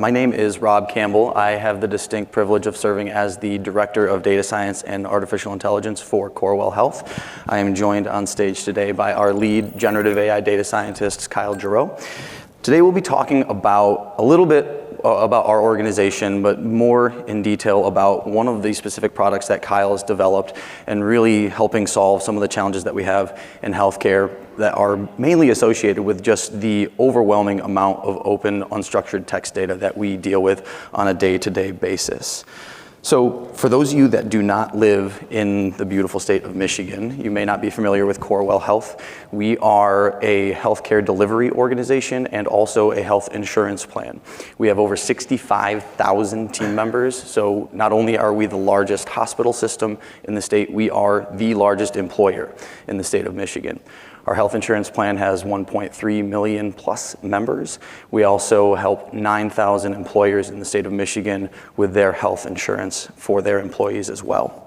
My name is Rob Campbell. I have the distinct privilege of serving as the Director of Data Science and Artificial Intelligence for Corewell Health. I am joined on stage today by our lead generative AI data scientist, Kyle Giroux. Today we'll be talking about a little bit about our organization, but more in detail about one of the specific products that Kyle has developed and really helping solve some of the challenges that we have in healthcare that are mainly associated with just the overwhelming amount of open, unstructured text data that we deal with on a day-to-day basis. So for those of you that do not live in the beautiful state of Michigan, you may not be familiar with Corewell Health. We are a healthcare delivery organization and also a health insurance plan. We have over 65,000 team members, so not only are we the largest hospital system in the state, we are the largest employer in the state of Michigan. Our health insurance plan has 1.3 million plus members. We also help 9,000 employers in the state of Michigan with their health insurance for their employees as well.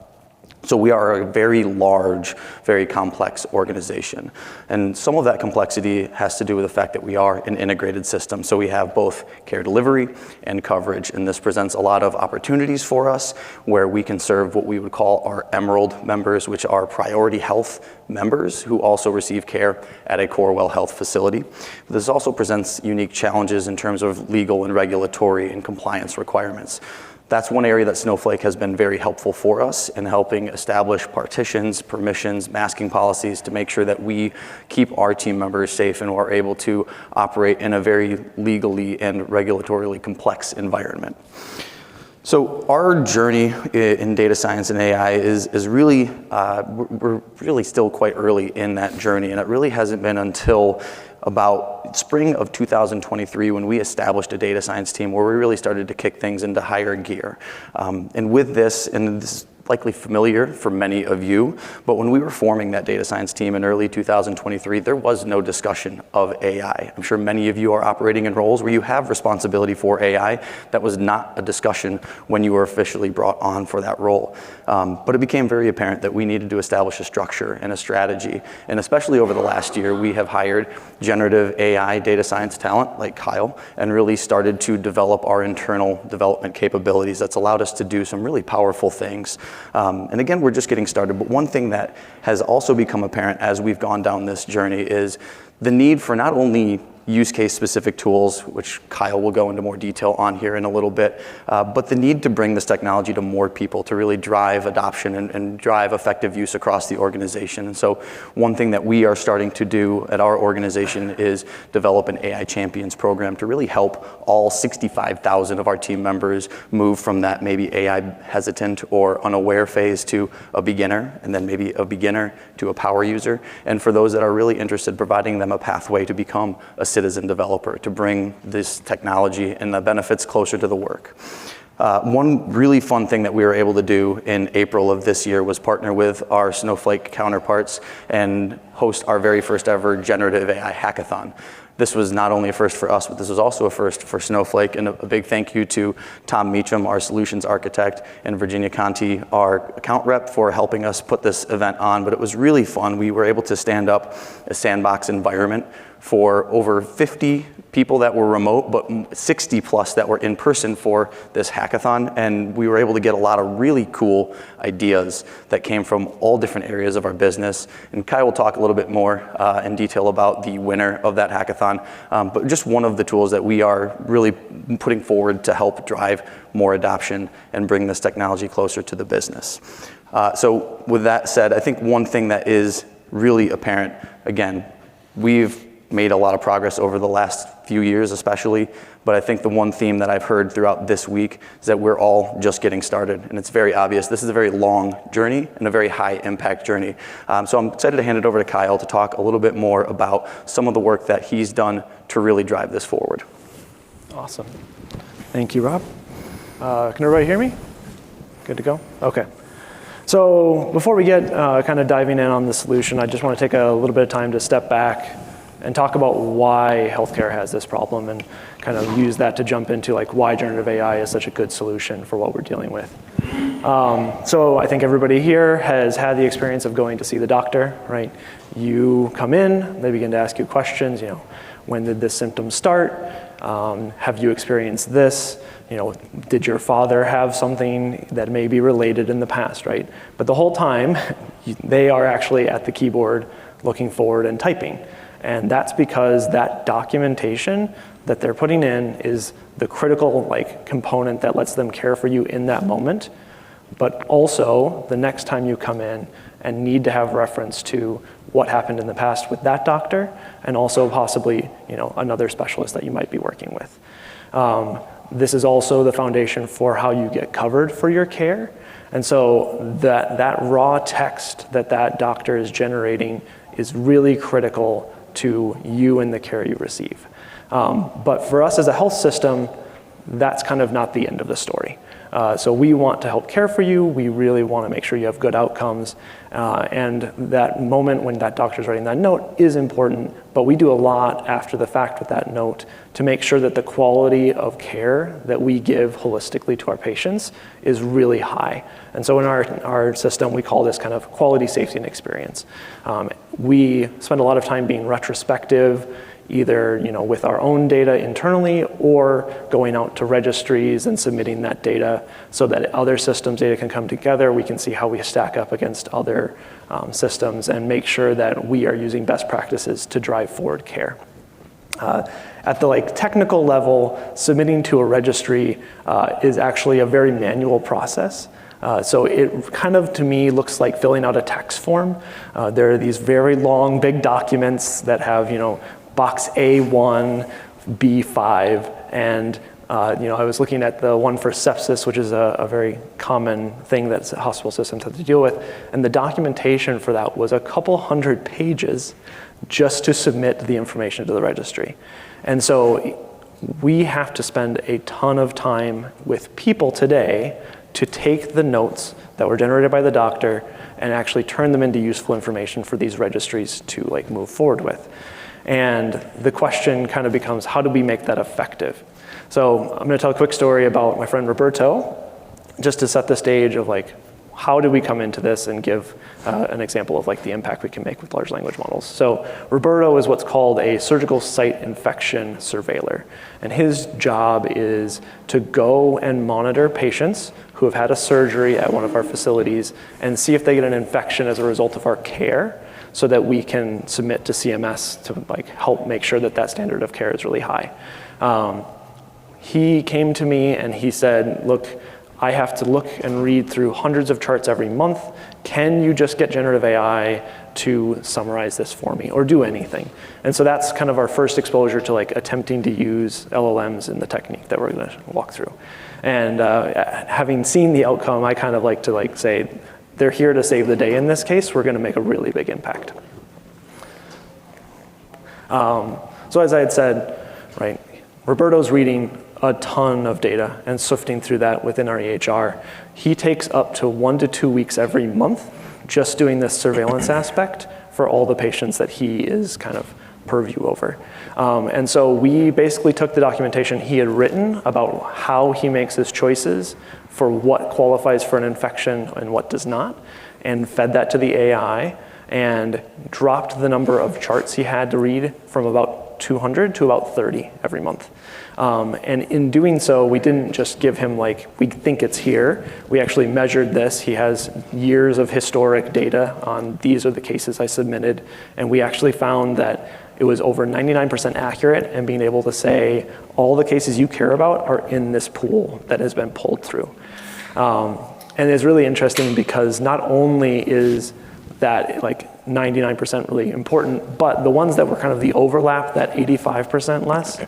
So we are a very large, very complex organization. And some of that complexity has to do with the fact that we are an integrated system. So we have both care delivery and coverage. And this presents a lot of opportunities for us where we can serve what we would call our Emerald members, which are priority health members who also receive care at a Corewell Health facility. This also presents unique challenges in terms of legal and regulatory and compliance requirements. That's one area that Snowflake has been very helpful for us in helping establish partitions, permissions, masking policies to make sure that we keep our team members safe and are able to operate in a very legally and regulatorily complex environment. So our journey in data science and AI is really, we're really still quite early in that journey, and it really hasn't been until about spring of 2023 when we established a data science team where we really started to kick things into higher gear. And with this, and this is likely familiar for many of you, but when we were forming that data science team in early 2023, there was no discussion of AI. I'm sure many of you are operating in roles where you have responsibility for AI. That was not a discussion when you were officially brought on for that role. But it became very apparent that we needed to establish a structure and a strategy. And especially over the last year, we have hired generative AI data science talent like Kyle and really started to develop our internal development capabilities. That's allowed us to do some really powerful things. And again, we're just getting started, but one thing that has also become apparent as we've gone down this journey is the need for not only use case specific tools, which Kyle will go into more detail on here in a little bit, but the need to bring this technology to more people to really drive adoption and drive effective use across the organization. And so one thing that we are starting to do at our organization is develop an AI Champions program to really help all 65,000 of our team members move from that maybe AI hesitant or unaware phase to a beginner, and then maybe a beginner to a power user. And for those that are really interested, providing them a pathway to become a citizen developer, to bring this technology and the benefits closer to the work. One really fun thing that we were able to do in April of this year was partner with our Snowflake counterparts and host our very first ever generative AI hackathon. This was not only a first for us, but this was also a first for Snowflake, and a big thank you to Tom Meacham, our solutions architect, and Virginia Conti, our account rep, for helping us put this event on. But it was really fun. We were able to stand up a sandbox environment for over 50 people that were remote, but 60 plus that were in person for this hackathon. And we were able to get a lot of really cool ideas that came from all different areas of our business. And Kai will talk a little bit more in detail about the winner of that hackathon, but just one of the tools that we are really putting forward to help drive more adoption and bring this technology closer to the business. So with that said, I think one thing that is really apparent, again, we've made a lot of progress over the last few years especially, but I think the one theme that I've heard throughout this week is that we're all just getting started, and it's very obvious. This is a very long journey and a very high impact journey. So I'm excited to hand it over to Kyle to talk a little bit more about some of the work that he's done to really drive this forward. Awesome. Thank you, Rob. Can everybody hear me? Good to go? Okay. So before we get kind of diving in on the solution, I just want to take a little bit of time to step back and talk about why healthcare has this problem and kind of use that to jump into like why generative AI is such a good solution for what we're dealing with. So I think everybody here has had the experience of going to see the doctor, right? You come in, they begin to ask you questions, you know, when did this symptom start? Have you experienced this? Did your father have something that may be related in the past, right? But the whole time, they are actually at the keyboard looking forward and typing. And that's because that documentation that they're putting in is the critical component that lets them care for you in that moment. But also, the next time you come in and need to have reference to what happened in the past with that doctor, and also possibly another specialist that you might be working with. This is also the foundation for how you get covered for your care. And so that raw text that doctor is generating is really critical to you and the care you receive. But for us as a health system, that's kind of not the end of the story. So we want to help care for you. We really want to make sure you have good outcomes. And that moment when that doctor's writing that note is important, but we do a lot after the fact with that note to make sure that the quality of care that we give holistically to our patients is really high. And so in our system, we call this kind of quality, safety, and experience. We spend a lot of time being retrospective, either with our own data internally or going out to registries and submitting that data so that other systems' data can come together. We can see how we stack up against other systems and make sure that we are using best practices to drive forward care. At the technical level, submitting to a registry is actually a very manual process. So it kind of, to me, looks like filling out a tax form. There are these very long, big documents that have, box A1, B5, and I was looking at the one for sepsis, which is a very common thing that hospital systems have to deal with, and the documentation for that was a couple hundred pages just to submit the information to the registry. And so we have to spend a ton of time with people today to take the notes that were generated by the doctor and actually turn them into useful information for these registries to move forward with. And the question kind of becomes, how do we make that effective? So I'm going to tell a quick story about my friend Roberto, just to set the stage of how do we come into this and give an example of the impact we can make with large language models. So Roberto is what's called a surgical site infection surveiller. And his job is to go and monitor patients who have had a surgery at one of our facilities and see if they get an infection as a result of our care, so that we can submit to CMS to help make sure that standard of care is really high. He came to me and he said, look, I have to look and read through hundreds of charts every month. Can you just get generative AI to summarize this for me or do anything? And so that's kind of our first exposure to attempting to use LLMs in the technique that we're going to walk through. And having seen the outcome, I kind of like to say, they're here to save the day in this case. We're going to make a really big impact. So as I had said, right, Roberto's reading a ton of data and sifting through that within our EHR. He takes up to 1 to 2 weeks every month just doing this surveillance aspect for all the patients that he is kind of purview over. And so we basically took the documentation he had written about how he makes his choices for what qualifies for an infection and what does not, and fed that to the AI and dropped the number of charts he had to read from about 200 to about 30 every month. And in doing so, we didn't just give him we think it's here. We actually measured this. He has years of historic data on these are the cases I submitted. And we actually found that it was over 99% accurate and being able to say all the cases you care about are in this pool that has been pulled through. And it's really interesting because not only is that 99% really important, but the ones that were kind of the overlap, that 85% less,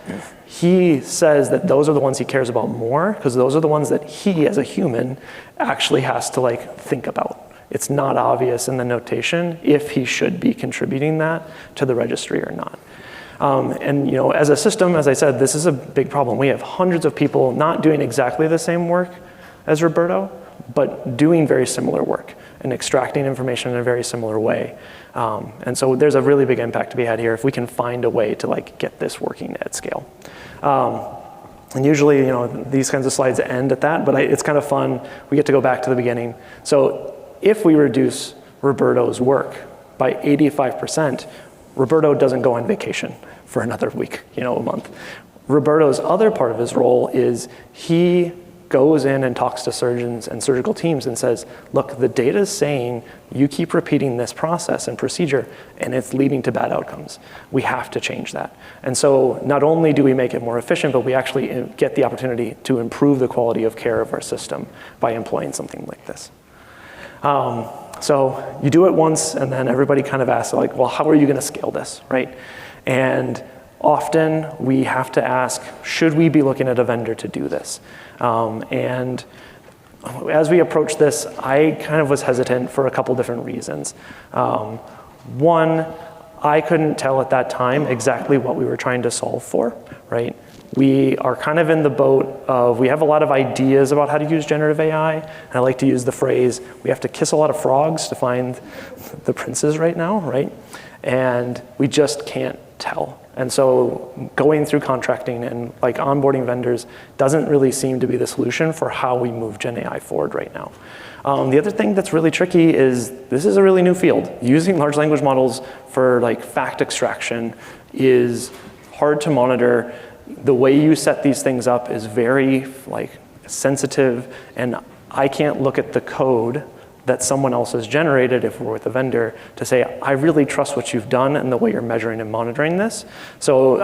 he says that those are the ones he cares about more because those are the ones that he as a human actually has to think about. It's not obvious in the notation if he should be contributing that to the registry or not. And as a system, as I said, this is a big problem. We have hundreds of people not doing exactly the same work as Roberto, but doing very similar work and extracting information in a very similar way. And so there's a really big impact to be had here if we can find a way to get this working at scale. And usually, these kinds of slides end at that, but it's kind of fun. We get to go back to the beginning. So if we reduce Roberto's work by 85%, Roberto doesn't go on vacation for another week, a month. Roberto's other part of his role is he goes in and talks to surgeons and surgical teams and says, look, the data is saying you keep repeating this process and procedure and it's leading to bad outcomes. We have to change that. And so not only do we make it more efficient, but we actually get the opportunity to improve the quality of care of our system by employing something like this. So you do it once and then everybody kind of asks like, well, how are you gonna scale this, right? And often we have to ask, should we be looking at a vendor to do this? And as we approach this, I kind of was hesitant for a couple different reasons. One, I couldn't tell at that time exactly what we were trying to solve for, right? We are kind of in the boat of, we have a lot of ideas about how to use generative AI, and I like to use the phrase, we have to kiss a lot of frogs to find the princes right now, right? And we just can't tell. And so going through contracting and like onboarding vendors doesn't really seem to be the solution for how we move Gen AI forward right now. The other thing that's really tricky is this is a really new field. Using large language models for like fact extraction is hard to monitor. The way you set these things up is very like sensitive, and I can't look at the code that someone else has generated if we're with a vendor to say, I really trust what you've done and the way you're measuring and monitoring this. So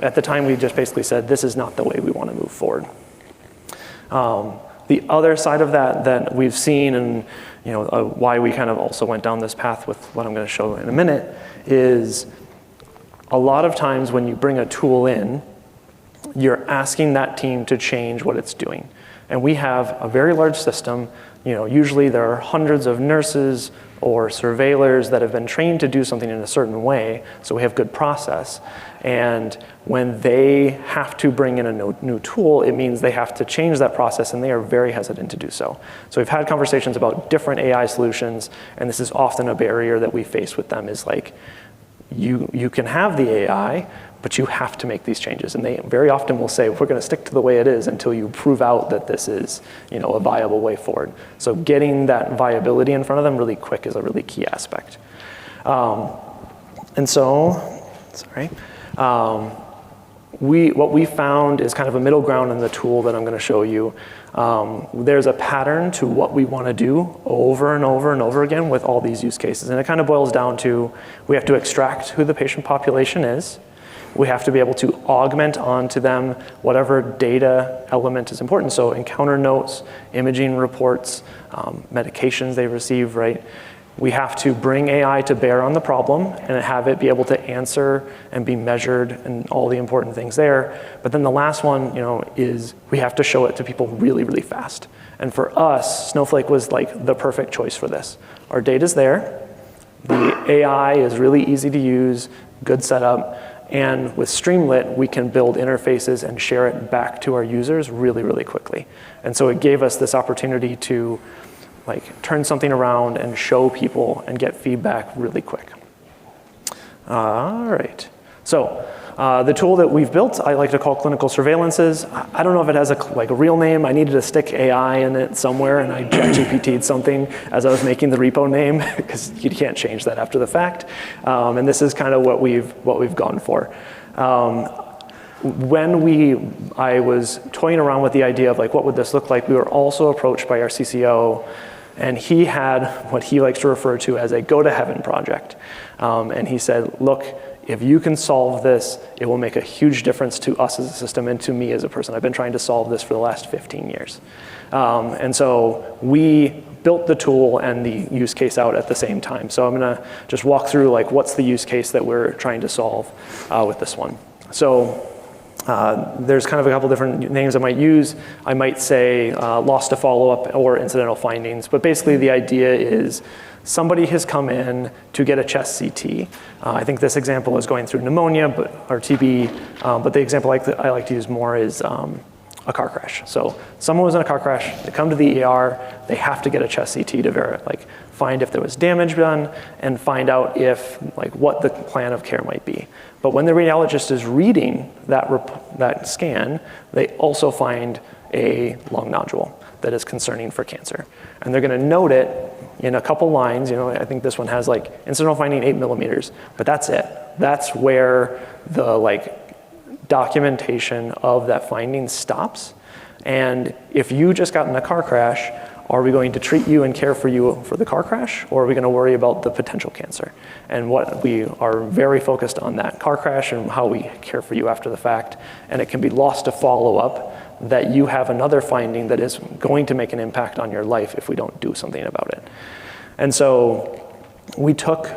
at the time, we just basically said, this is not the way we want to move forward. The other side of that we've seen, and why we kind of also went down this path with what I'm going to show in a minute, is a lot of times when you bring a tool in, you're asking that team to change what it's doing. And we have a very large system. Usually there are hundreds of nurses or surveillors that have been trained to do something in a certain way, so we have good process. And when they have to bring in a new tool, it means they have to change that process, and they are very hesitant to do so. So we've had conversations about different AI solutions, and this is often a barrier that we face with them is like, you can have the AI, but you have to make these changes. And they very often will say, we're gonna stick to the way it is until you prove out that this is a viable way forward. So getting that viability in front of them really quick is a really key aspect. And so, sorry. What we found is kind of a middle ground in the tool that I'm gonna show you. There's a pattern to what we wanna do over and over and over again with all these use cases. And it kind of boils down to, we have to extract who the patient population is. We have to be able to augment onto them whatever data element is important. So encounter notes, imaging reports, medications they receive, right? We have to bring AI to bear on the problem and have it be able to answer and be measured and all the important things there. But then the last one, is we have to show it to people really, really fast. And for us, Snowflake was like the perfect choice for this. Our data's there. The AI is really easy to use, good setup. And with Streamlit, we can build interfaces and share it back to our users really, really quickly. And so it gave us this opportunity to turn something around and show people and get feedback really quick. All right. So the tool that we've built, I like to call clinical surveillances. I don't know if it has a real name. I needed to stick AI in it somewhere, and I ChatGPT'd something as I was making the repo name, because you can't change that after the fact. And this is kind of what we've gone for. When I was toying around with the idea of what would this look like, we were also approached by our CCO, and he had what he likes to refer to as a go-to-heaven project. And he said, look, if you can solve this, it will make a huge difference to us as a system and to me as a person. I've been trying to solve this for the last 15 years. And so we built the tool and the use case out at the same time. So I'm gonna just walk through what's the use case that we're trying to solve with this one. So there's kind of a couple different names I might use. I might say loss to follow-up or incidental findings. But basically the idea is somebody has come in to get a chest CT. I think this example is going through pneumonia or TB, but the example I like to use more is a car crash. So someone was in a car crash, they come to the ER, they have to get a chest CT to find if there was damage done and find out if what the plan of care might be. But when the radiologist is reading that scan, they also find a lung nodule that is concerning for cancer. And they're gonna note it in a couple lines. I think this one has incidental finding 8 millimeters, but that's it. That's where the documentation of that finding stops. And if you just got in a car crash, are we going to treat you and care for you for the car crash, or are we going to worry about the potential cancer? And what we are very focused on that car crash and how we care for you after the fact. And it can be lost to follow up that you have another finding that is going to make an impact on your life if we don't do something about it. And so we took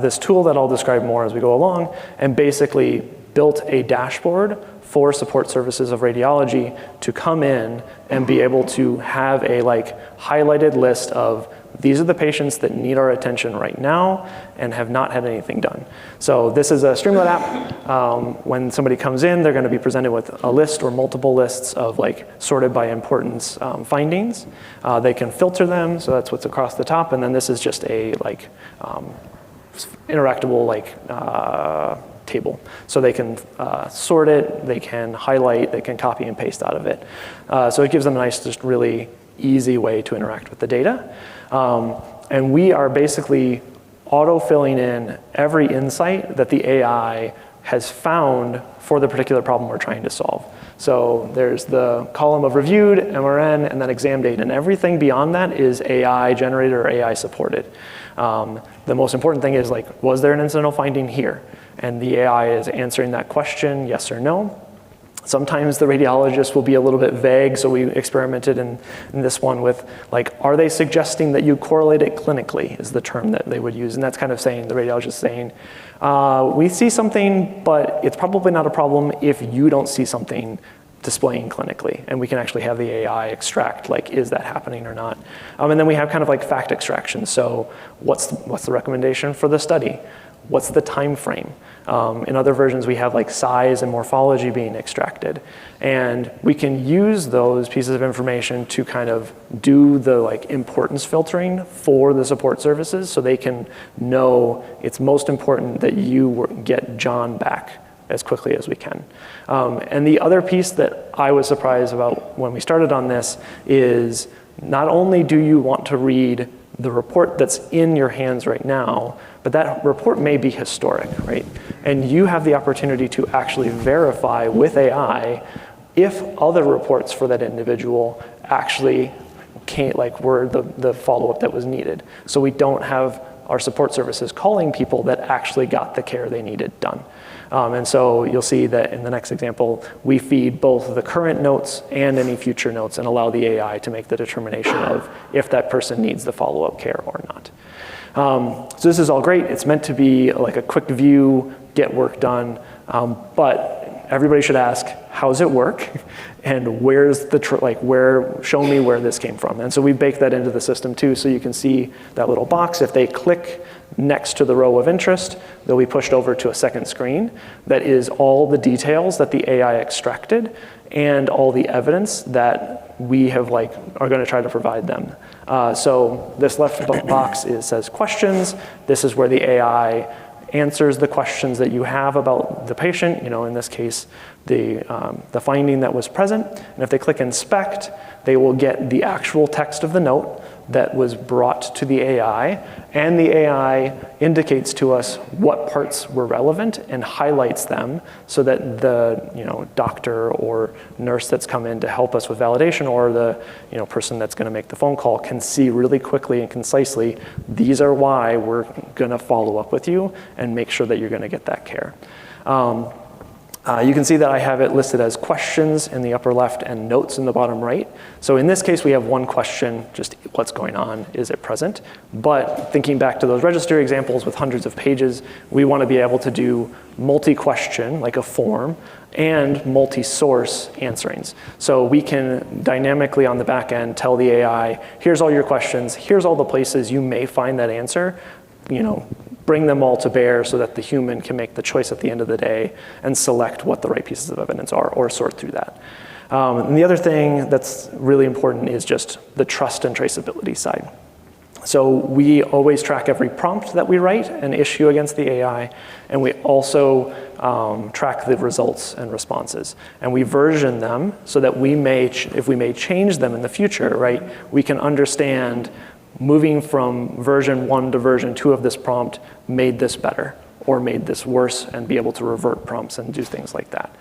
this tool that I'll describe more as we go along and basically built a dashboard for support services of radiology to come in and be able to have a highlighted list of these are the patients that need our attention right now and have not had anything done. So this is a Streamlit app. When somebody comes in, they're going to be presented with a list or multiple lists of sorted by importance findings. They can filter them, so that's what's across the top, and then this is just a interactable table. So they can sort it, they can highlight, they can copy and paste out of it. So it gives them a nice, just really easy way to interact with the data. And we are basically auto-filling in every insight that the AI has found for the particular problem we're trying to solve. So there's the column of reviewed, MRN, and then exam date, and everything beyond that is AI generated or AI supported. The most important thing is was there an incidental finding here? And the AI is answering that question, yes or no. Sometimes the radiologist will be a little bit vague, so we experimented in this one with are they suggesting that you correlate it clinically is the term that they would use. And that's kind of saying, the radiologist saying, we see something, but it's probably not a problem if you don't see something displaying clinically. And we can actually have the AI extract, is that happening or not? And then we have kind of fact extraction. So what's the recommendation for the study? What's the time frame? In other versions, we have size and morphology being extracted. And we can use those pieces of information to kind of do the importance filtering for the support services so they can know it's most important that you get John back as quickly as we can. And the other piece that I was surprised about when we started on this is not only do you want to read the report that's in your hands right now, but that report may be historic, right? And you have the opportunity to actually verify with AI if other reports for that individual actually were the follow-up that was needed. So we don't have our support services calling people that actually got the care they needed done. And so you'll see that in the next example, we feed both the current notes and any future notes and allow the AI to make the determination of if that person needs the follow-up care or not. So this is all great. It's meant to be a quick view, get work done, but everybody should ask, how does it work? And where's the, show me where this came from. And so we bake that into the system too, so you can see that little box. If they click next to the row of interest, they'll be pushed over to a second screen that is all the details that the AI extracted and all the evidence that we have are going to try to provide them. So this left box says questions. This is where the AI answers the questions that you have about the patient, in this case, the finding that was present. And if they click inspect, they will get the actual text of the note that was brought to the AI, and the AI indicates to us what parts were relevant and highlights them so that the doctor or nurse that's come in to help us with validation or the person that's going to make the phone call can see really quickly and concisely, these are why we're going to follow up with you and make sure that you're going to get that care. You can see that I have it listed as questions in the upper left and notes in the bottom right. So in this case, we have one question, just what's going on, is it present? But thinking back to those registry examples with hundreds of pages, we want to be able to do multi-question, like a form, and multi-source answerings. So we can dynamically on the back end tell the AI, here's all your questions, here's all the places you may find that answer, bring them all to bear so that the human can make the choice at the end of the day and select what the right pieces of evidence are or sort through that. And the other thing that's really important is just the trust and traceability side. So we always track every prompt that we write and issue against the AI, and we also track the results and responses. And we version them so that if we may change them in the future, right, we can understand moving from version 1 to version 2 of this prompt made this better, or made this worse and be able to revert prompts and do things like that.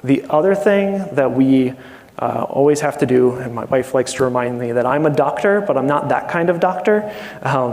The other thing that we always have to do, and my wife likes to remind me that I'm a doctor, but I'm not that kind of doctor.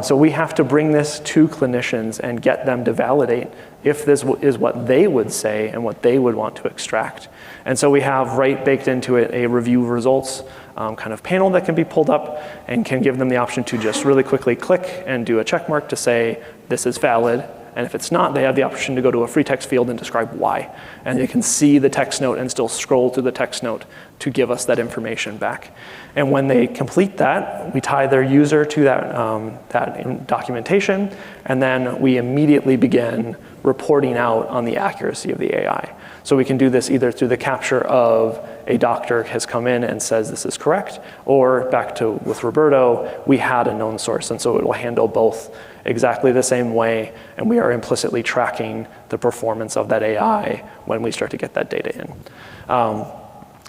So we have to bring this to clinicians and get them to validate if this is what they would say and what they would want to extract. And so we have right baked into it a review results kind of panel that can be pulled up and can give them the option to just really quickly click and do a check mark to say this is valid. And if it's not, they have the option to go to a free text field and describe why. And they can see the text note and still scroll through the text note to give us that information back. And when they complete that, we tie their user to that documentation, and then we immediately begin reporting out on the accuracy of the AI. So we can do this either through the capture of a doctor has come in and says this is correct, or back to with Roberto, we had a known source, and so it will handle both exactly the same way, and we are implicitly tracking the performance of that AI when we start to get that data in.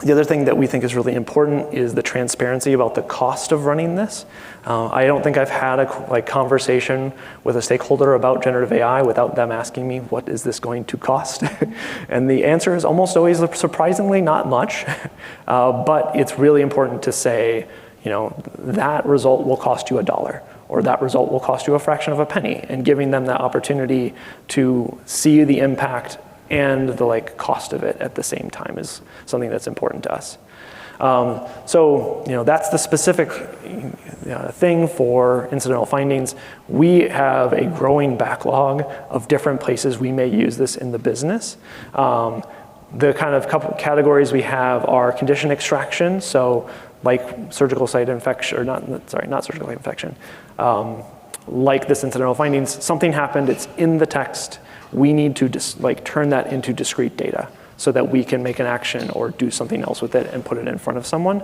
The other thing that we think is really important is the transparency about the cost of running this. I don't think I've had a conversation with a stakeholder about generative AI without them asking me, what is this going to cost? And the answer is almost always surprisingly not much, but it's really important to say, that result will cost you $1, or that result will cost you a fraction of a penny, and giving them that opportunity to see the impact and the cost of it at the same time is something that's important to us. So that's the specific thing for incidental findings. We have a growing backlog of different places we may use this in the business. The kind of couple categories we have are condition extraction, so like surgical site infection, or not surgical site infection, like this incidental findings, something happened, it's in the text, we need to turn that into discrete data so that we can make an action or do something else with it and put it in front of someone.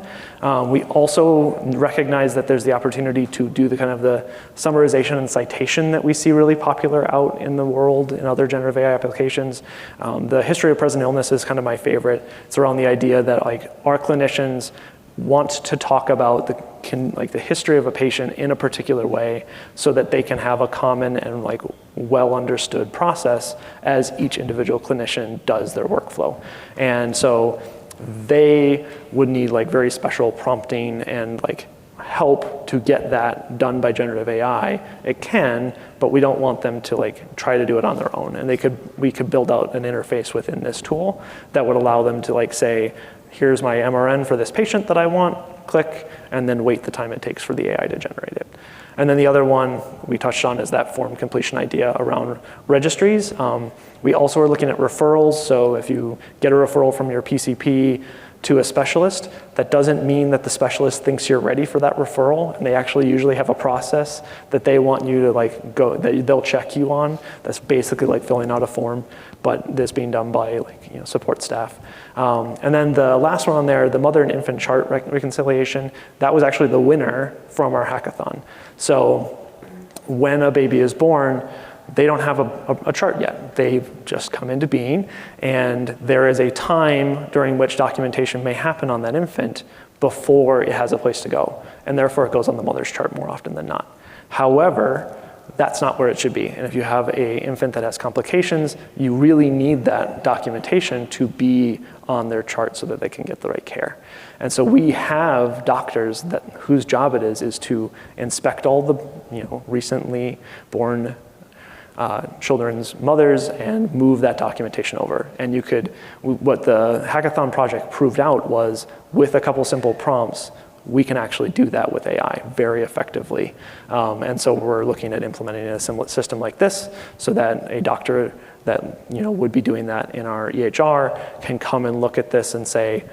We also recognize that there's the opportunity to do the kind of the summarization and citation that we see really popular out in the world in other generative AI applications. The history of present illness is kind of my favorite. It's around the idea that our clinicians want to talk about the history of a patient in a particular way so that they can have a common and well understood process as each individual clinician does their workflow. And so they would need very special prompting and help to get that done by generative AI. It can, but we don't want them to try to do it on their own. And we could build out an interface within this tool that would allow them to say, here's my MRN for this patient that I want, click, and then wait the time it takes for the AI to generate it. And then the other one we touched on is that form completion idea around registries. We also are looking at referrals. So if you get a referral from your PCP to a specialist, that doesn't mean that the specialist thinks you're ready for that referral. And they actually usually have a process that they want you to go, that they'll check you on. That's basically filling out a form, but this being done by support staff. And then the last one on there, the mother and infant chart reconciliation, that was actually the winner from our hackathon. So when a baby is born, they don't have a chart yet. They've just come into being, and there is a time during which documentation may happen on that infant before it has a place to go, and therefore it goes on the mother's chart more often than not. However, that's not where it should be. And if you have an infant that has complications, you really need that documentation to be on their chart so that they can get the right care. And so we have doctors whose job it is to inspect all the recently born children's mothers and move that documentation over. And what the hackathon project proved out was, with a couple simple prompts, we can actually do that with AI very effectively. And so we're looking at implementing a similar system like this so that a doctor that would be doing that in our EHR can come and look at this and say,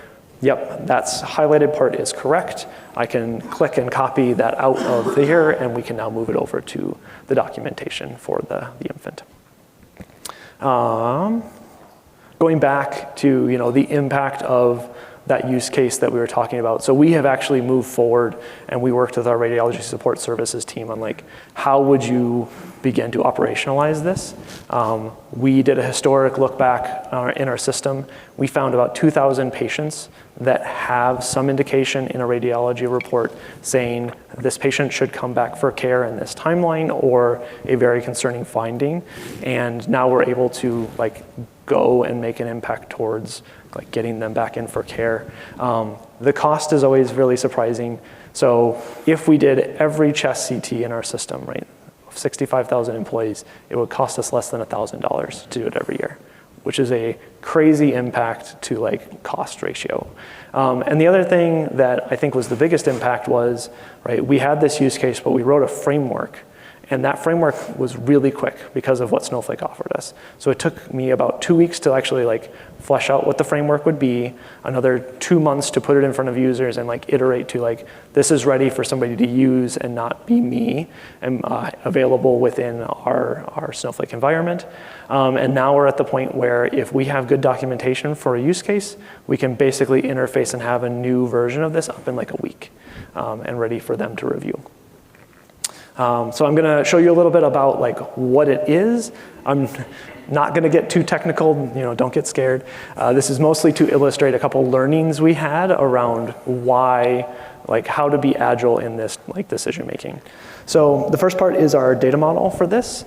yep, that's highlighted part is correct. I can click and copy that out of here, and we can now move it over to the documentation for the infant. Going back to the impact of that use case that we were talking about. So we have actually moved forward, and we worked with our radiology support services team on like, how would you begin to operationalize this? We did a historic look back in our system. We found about 2,000 patients that have some indication in a radiology report saying this patient should come back for care in this timeline, or a very concerning finding. And now we're able to like go and make an impact towards like getting them back in for care. The cost is always really surprising. So if we did every chest CT in our system, right, 65,000 employees, it would cost us less than $1,000 to do it every year, which is a crazy impact to like cost ratio. And the other thing that I think was the biggest impact was, right, we had this use case, but we wrote a framework. And that framework was really quick because of what Snowflake offered us. So it took me about 2 weeks to actually like flesh out what the framework would be, another 2 months to put it in front of users and like iterate to like, this is ready for somebody to use and not be me, and available within our Snowflake environment. And now we're at the point where if we have good documentation for a use case, we can basically interface and have a new version of this up in like a week, and ready for them to review. So I'm going to show you a little bit about like what it is. I'm not going to get too technical, don't get scared. This is mostly to illustrate a couple learnings we had around why, like how to be agile in this like decision making. So the first part is our data model for this.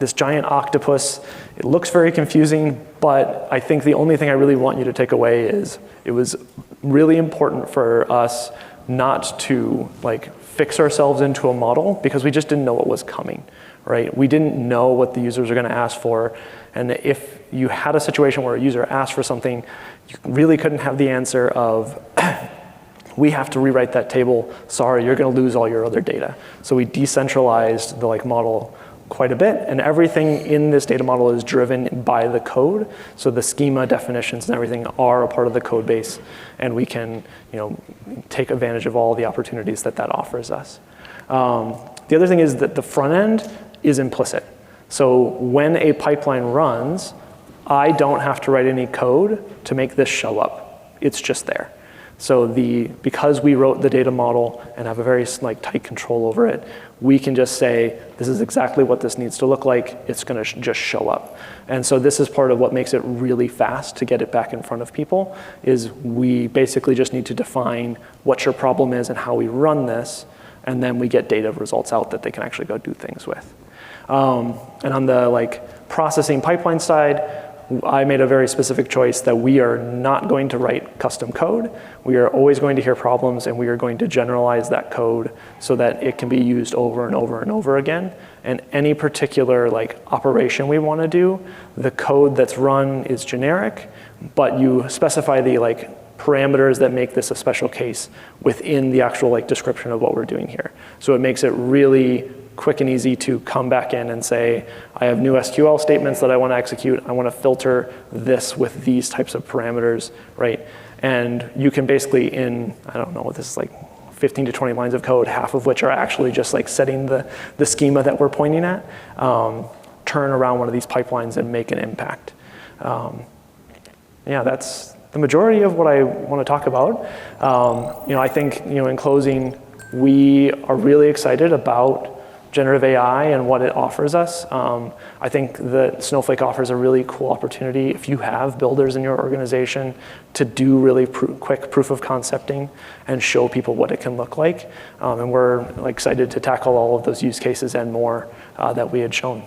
This giant octopus, it looks very confusing, but I think the only thing I really want you to take away is it was really important for us not to like fix ourselves into a model because we just didn't know what was coming, right? We didn't know what the users are going to ask for. And if you had a situation where a user asked for something, you really couldn't have the answer of, we have to rewrite that table. Sorry, you're going to lose all your other data. So we decentralized the like model quite a bit, and everything in this data model is driven by the code. So the schema definitions and everything are a part of the code base, and we can take advantage of all the opportunities that offers us. The other thing is that the front end is implicit. So when a pipeline runs, I don't have to write any code to make this show up. It's just there. So because we wrote the data model and have a very like tight control over it, we can just say, this is exactly what this needs to look like. It's going to just show up. And so this is part of what makes it really fast to get it back in front of people, is we basically just need to define what your problem is and how we run this, and then we get data results out that they can actually go do things with. And on the like processing pipeline side, I made a very specific choice that we are not going to write custom code. We are always going to hear problems, and we are going to generalize that code so that it can be used over and over and over again. And any particular like operation we want to do, the code that's run is generic, but you specify the like parameters that make this a special case within the actual like description of what we're doing here. So it makes it really quick and easy to come back in and say, I have new SQL statements that I want to execute. I want to filter this with these types of parameters, right? And you can basically in, I don't know, this is like 15 to 20 lines of code, half of which are actually just like setting the schema that we're pointing at, turn around one of these pipelines and make an impact. Yeah, that's the majority of what I want to talk about. I think, in closing, we are really excited about generative AI and what it offers us. I think that Snowflake offers a really cool opportunity if you have builders in your organization to do really quick proof of concepting and show people what it can look like. And we're excited to tackle all of those use cases and more that we had shown.